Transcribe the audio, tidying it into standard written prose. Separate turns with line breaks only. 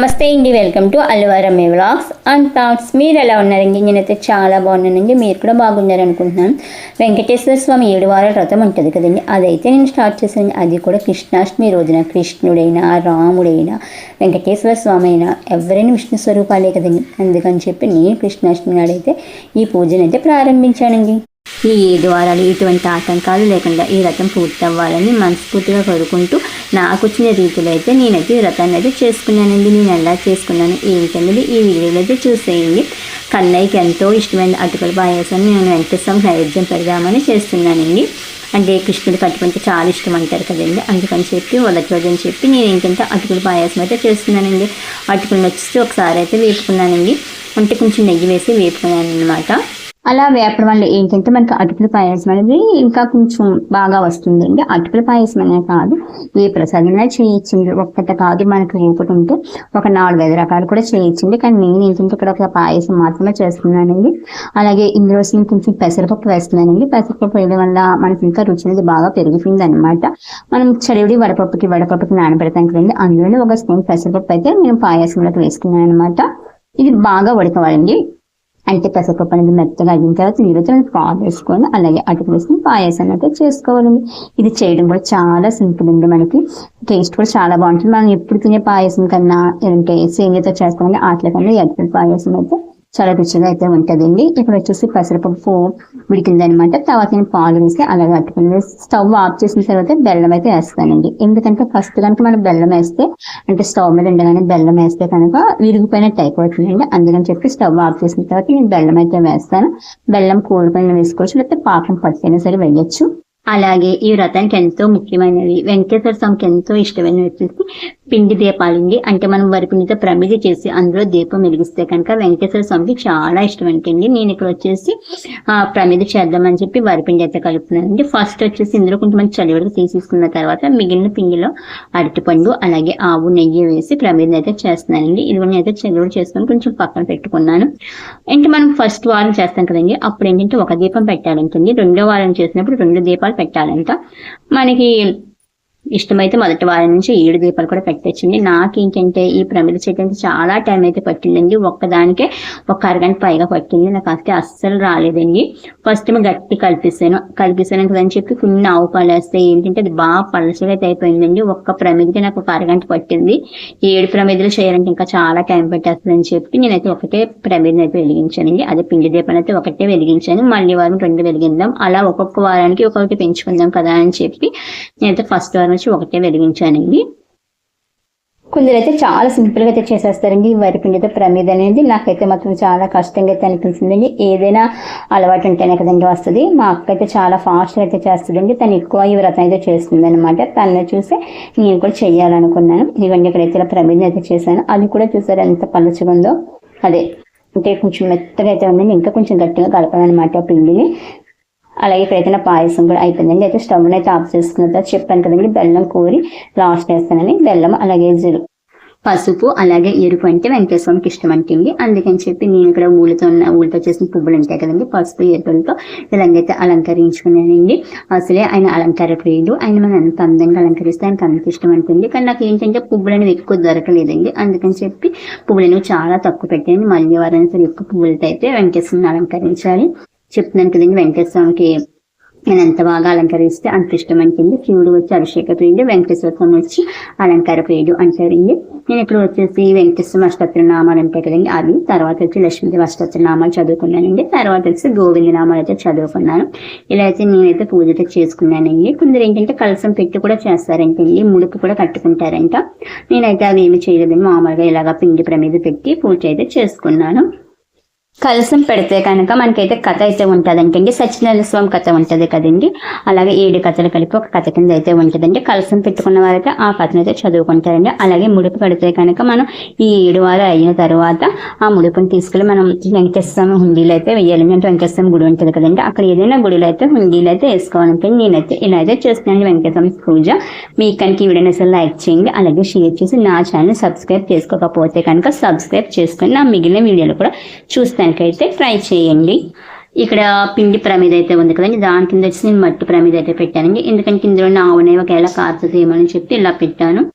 నమస్తే అండి, welcome to Alluvaramma vlogs and thoughts. మీరు ఎలా ఉన్నారండి? నేనైతే చాలా బాగున్నానండి. మీరు కూడా బాగున్నారు అనుకుంటున్నాను. వెంకటేశ్వర స్వామి 7 వారాల వ్రతం ఉంటుంది కదండి, అదైతే నేను స్టార్ట్ చేశాను. అది కూడా కృష్ణాష్టమి రోజున. కృష్ణుడైనా, రాముడైనా, వెంకటేశ్వర స్వామి అయినా ఎవరైనా విష్ణు స్వరూపాలే కదండి. అందుకని చెప్పి నేను కృష్ణాష్టమి నాడైతే ఈ పూజను అయితే ప్రారంభించానండి. ఈ 7 వారాలు ఎటువంటి ఆటంకాలు లేకుండా ఈ వ్రతం పూర్తి అవ్వాలని మనస్ఫూర్తిగా కోరుకుంటూ నాకు వచ్చిన రీతిలో అయితే నేనైతే ఈ వ్రతాన్ని అయితే చేసుకున్నానండి. నేను ఎలా చేసుకున్నాను ఏంటనేది ఈ వీడియోలో అయితే చూసేయండి. కన్నయ్యకి ఎంతో ఇష్టమైన అటుకుల పాయసాన్ని నేను వెంకటేశ్వరం నైవేద్యం పెడదామని చేస్తున్నానండి. అంటే కృష్ణుడు కట్టుకుంటే చాలా ఇష్టం అంటారు కదండి, అందుకని చెప్పి వదలచోదని చెప్పి నేను ఏంటంటే అటుకుల పాయసం అయితే చేస్తున్నానండి. అటుకులు వచ్చి ఒకసారి అయితే వేపుకున్నానండి. అంటే కొంచెం నెయ్యి వేసి వేపుకున్నాను అనమాట. అలా వేపడం వల్ల ఏంటంటే మనకి అటుకుల పాయసం అనేది ఇంకా కొంచెం బాగా వస్తుందండి. అటుకుల పాయసం అనే కాదు, ఏ ప్రసాదంగా చేయొచ్చండి. ఒక్కటి కాదు, మనకి ఒకటి ఉంటే ఒక 4-5 రకాలు కూడా చేయొచ్చండి. కానీ నేను ఏంటంటే ఇక్కడ ఒక పాయసం మాత్రమే చేస్తున్నానండి. అలాగే ఇందులో కొంచెం పెసరపప్పు వేస్తున్నానండి. పెసరపప్పు వేయడం వల్ల మనకి ఇంకా రుచి అనేది బాగా పెరుగుతుంది అనమాట. మనం చలివిడి వడపప్పుకి నానబెడతాం కదండి, అందులోనే ఒక స్పూన్ పెసరపప్పు అయితే నేను పాయసంలోకి వేసుకున్నాను అనమాట. ఇది బాగా ఉడకవాలండి. అంటే పెసరపప్పు అనేది మెత్తగా అయిన తర్వాత నీళ్ళతో పాలు వేసుకొని అలాగే అటుకు వేసుకుని పాయసాన్ని అయితే చేసుకోవాలండి. ఇది చేయడం కూడా చాలా సింపుల్ అండి. మనకి టేస్ట్ కూడా చాలా బాగుంటుంది. మనం ఎప్పుడు తినే పాయసం కన్నా అంటే సేమియాతో చేస్తామండి, వాటి కన్నా ఈ అటుకుల పాయసం అయితే చాలా రుచిగా అయితే ఉంటుందండి. ఇక్కడ వచ్చేసి పెసరపప్పు ఉడికిందనమాట. తర్వాత నేను పాలు వేసి అలాగే అట్టుకుని స్టవ్ ఆఫ్ చేసిన తర్వాత బెల్లం అయితే వేస్తానండి. ఎందుకంటే ఫస్ట్ కనుక మనం బెల్లం వేస్తే అంటే స్టవ్ మీద ఉండగానే బెల్లం వేస్తే కనుక విరిగిపోయినట్టు అయిపోతుందండి. అందుకని చెప్పి స్టవ్ ఆఫ్ చేసిన తర్వాత నేను బెల్లం అయితే వేస్తాను. బెల్లం కూలిపోయిన వేసుకోవచ్చు, లేకపోతే పాకం పట్టైనా సరే వేయచ్చు. అలాగే ఈ వ్రతానికి ఎంతో ముఖ్యమైనవి, వెంకటేశ్వర స్వామికి ఎంతో ఇష్టమైనవి వచ్చేసి పిండి దీపాలండి. అంటే మనం వరిపిండితో ప్రమిది చేసి అందులో దీపం వెలిగిస్తే కనుక వెంకటేశ్వర స్వామికి చాలా ఇష్టం అంటండి. నేను ఇక్కడ వచ్చేసి ప్రమిది చేద్దామని చెప్పి వరిపిండి అయితే కలుపుతున్నానండి. ఫస్ట్ వచ్చేసి ఇందులో కొంచెం చలివిడికి తీసేసుకున్న తర్వాత మిగిలిన పిండిలో అరటిపండు అలాగే ఆవు నెయ్యి వేసి ప్రమిదిని అయితే చేస్తున్నానండి. ఇది అయితే చలివిడి చేసుకొని కొంచెం పక్కన పెట్టుకున్నాను. అంటే మనం ఫస్ట్ వారం చేస్తాం కదండి, అప్పుడు ఏంటంటే ఒక దీపం పెట్టాలంటండి. 2వ వారం చేసినప్పుడు 2 దీపాలు పెట్టాలంట. మనకి ఇష్టమైతే మొదటి వారం నుంచి 7 దీపాలు కూడా పెట్టచ్చండి. నాకేంటంటే ఈ ప్రమిద చేయడానికి చాలా టైం అయితే పట్టిందండి. ఒక్కదానికే ఒక అరగంట పైగా పట్టింది. నాకు అయితే అస్సలు రాలేదండి. ఫస్ట్ గట్టి కలిపేసాను కదని చెప్పి కొన్ని ఆవు పాలు వేస్తే ఏంటంటే అది బాగా పలసగా అయితే అయిపోయిందండి. ఒక్క ప్రమిదకి నాకు ఒక అరగంట పట్టింది. 7 ప్రమిదలు చేయాలంటే ఇంకా చాలా టైం పట్టేస్తుందని చెప్పి నేనైతే ఒకటే ప్రమిదని అయితే వెలిగించానండి. అదే పిండి దీపాన్ని అయితే ఒకటే వెలిగించాను. మళ్ళీ వారం 2 వెలిగిందాం, అలా ఒక్కొక్క వారానికి ఒక్కొక్కటి పెంచుకుందాం కదా అని చెప్పి నేనైతే ఫస్ట్ వారం ఒకటే వెలిగించానండి. కొందరైతే చాలా సింపుల్ గా అయితే చేసేస్తారండి ఈ వరిపిండితో ప్రమిద అనేది. నాకైతే మాత్రం చాలా కష్టంగా అయితే అనిపించిందండి. ఏదైనా అలవాటు ఉంటేనే కదండి వస్తుంది. మా అక్క అయితే చాలా ఫాస్ట్ గా అయితే చేస్తుందండి. తను ఎక్కువ ఈ వ్రతం అయితే చేస్తుంది అనమాట. తను చూసి నేను కూడా చెయ్యాలనుకున్నాను. ఇవన్నీ ఇక్కడైతే ప్రమిద అయితే చేశాను. అది కూడా చూసారు ఎంత పలుచగా ఉందో. అదే అంటే కొంచెం మెత్తగా అయితే ఉందండి. ఇంకా కొంచెం గట్టిగా కలపాలన్నమాట పిండిని. అలాగే ఇక్కడైతే నా పాయసం కూడా అయిపోయిందండి. అయితే స్టవ్ అయితే ఆఫ్ చేసుకున్న తర్వాత చెప్పాను కదండి బెల్లం కూరి లాస్ట్ వేస్తానని. బెల్లం అలాగే పసుపు అలాగే ఎరుపు అంటే వెంకటేశ్వరకి ఇష్టం అంటండి. అందుకని చెప్పి నేను ఇక్కడ ఊళ్ళతో చేసిన పువ్వులు ఉంటాయి కదండి, పసుపు ఎరుపులతో ఇలాగైతే అలంకరించుకున్నానండి. అసలే ఆయన అలంకార ప్రియుడు. ఆయన మనం ఎంత అందంగా అలంకరిస్తే ఆయనకు అంత ఇష్టం అంటుంది. కానీ నాకు ఏంటంటే పువ్వులు అనేవి ఎక్కువ దొరకలేదండి. అందుకని చెప్పి పువ్వులు అనేవి చాలా తక్కువ పెట్టాను. మళ్ళీ వారానికి సరే ఎక్కువ పువ్వులతో అయితే వెంకటేశ్వరుని అలంకరించాలి. చెప్తున్నాను కదండి, వెంకటేశ్వర స్వామికి నేను ఎంత బాగా అలంకరిస్తే అంత ఇష్టం అంటుంది. శివుడు వచ్చి అభిషేక ప్రియుడు, వెంకటేశ్వర స్వామి వచ్చి అలంకార ప్రియుడు అంటారండి. నేను ఇక్కడ వచ్చేసి వెంకటేశ్వర అష్టోత్తర నామాలు ఉంటాయి కదండి, అవి తర్వాత వచ్చి లక్ష్మీదేవి అష్టోత్తర నామాలు చదువుకున్నానండి. తర్వాత వచ్చి గోవింద నామాలు అయితే చదువుకున్నాను. ఇలా అయితే నేనైతే పూజ అయితే చేసుకున్నానండి. కొందరు ఏంటంటే కలసం పెట్టి కూడా చేస్తారంటండి, ముడుపు కూడా కట్టుకుంటారంట. నేనైతే అవి ఏమి చేయలేదండి. మామూలుగా ఇలాగా పిండి ప్రమిద పెట్టి పూజ అయితే చేసుకున్నాను. కలసం పెడితే కనుక మనకైతే కథ అయితే ఉంటుందంటండి. సత్యనారాయణ స్వామి కథ ఉంటుంది కదండి, అలాగే 7 కథలు కలిపి ఒక కథ కింద అయితే ఉంటుందండి. కలసం పెట్టుకున్న వారైతే ఆ కథను అయితే చదువుకుంటారండి. అలాగే ముడుపు కడితే కనుక మనం ఈ 7 వారాలు అయిన తర్వాత ఆ ముడుపుని తీసుకెళ్ళి మనం వెంకటేశ్వర స్వామి హుండీలు అయితే వేయాలండి. అంటే వెంకటేశ్వర స్వామి గుడి ఉంటుంది కదండి, అక్కడ ఏదైనా గుడిలో అయితే హుండీలు అయితే వేసుకోవాలంటే నేనైతే ఇలా అయితే చేస్తున్నాను వెంకటేశ్వర స్వామి పూజ. మీకు కనుక ఈ వీడియోని అసలు లైక్ చేయండి, అలాగే షేర్ చేసి నా ఛానల్ సబ్స్క్రైబ్ చేసుకోకపోతే కనుక సబ్స్క్రైబ్ చేసుకొని నా మిగిలిన వీడియోలు కూడా చూస్తాను. అయితే ట్రై చేయండి. ఇక్కడ పిండి ప్రమిద అయితే ఉంది కదండి, దాని కింద వచ్చి నేను మట్టి ప్రమిద అయితే పెట్టానండి. ఎందుకంటే ఇందులో ఆవునే ఒకవేళ కారుతుంది ఏమని చెప్పి ఇలా పెట్టాను.